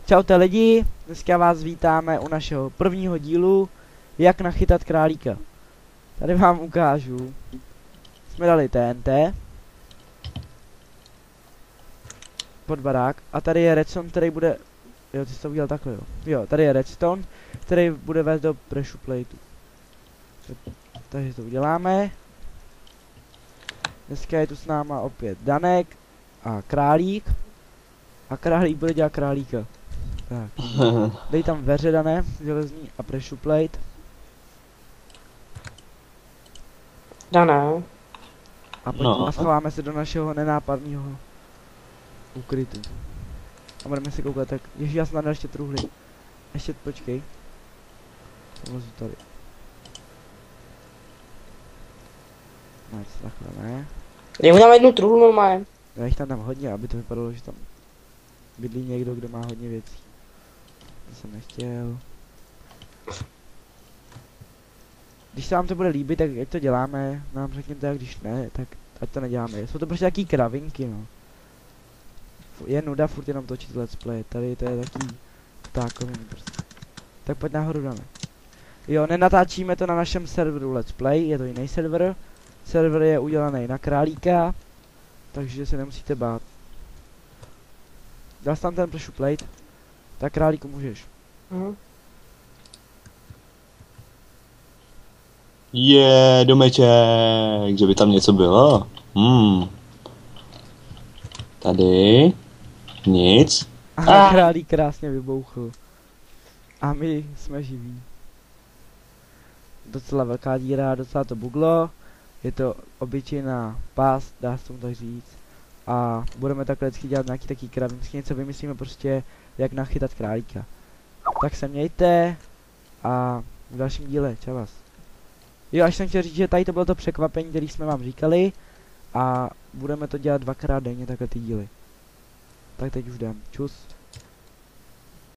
Čaute lidi, dneska vás vítáme u našeho prvního dílu, jak nachytat králíka. Tady vám ukážu. Jsme dali TNT pod barák a tady je redstone, který bude... Jo, ty jsi to udělal takhle, jo. Jo, tady je redstone, který bude vést do pressure plateu. Takže to uděláme. Dneska je tu s náma opět Danek a Králík. A Králík bude dělat králíka. Tak. Dej tam veře, Dané, železní a pressure plate. Dané. A pojďme a schováme se do našeho nenápadného ukrytu. A budeme si koukat, tak ježí, já jsem nadal ještě truhly. Ještě počkej. Vlezu tady. Nice, takhle ne. Dej mu tam jednu truhlu normálně. Já jich tam dám hodně, aby to vypadalo, že tam bydlí někdo, kdo má hodně věcí. To jsem nechtěl. Když se vám to bude líbit, tak jak to děláme, nám řekněte, a když ne, tak ať to neděláme. Jsou to prostě taký kravinky, no. Je nuda furt jenom točit let's play, tady to je taký ptákový prostě. Tak pojď nahoru, dáme. Jo, nenatáčíme to na našem serveru let's play, je to jiný server. Server je udělaný na králíka, takže se nemusíte bát. Dal jsi tam ten pressure plate? Tak králíku můžeš. Je, domeček, že by tam něco bylo. Tady. Nic. A králík krásně vybouchl. A my jsme živí. Docela velká díra, docela to buglo. Je to obyčejná past, dá se tomu tak říct. A budeme takhle vždycky dělat nějaký taký kravinský, něco vymyslíme prostě, jak nachytat králíka. Tak se mějte a v dalším díle, čau vás. Jo, až jsem chtěl říct, že tady to bylo to překvapení, který jsme vám říkali. A budeme to dělat dvakrát denně, takhle ty díly. Tak teď už jdem, čus.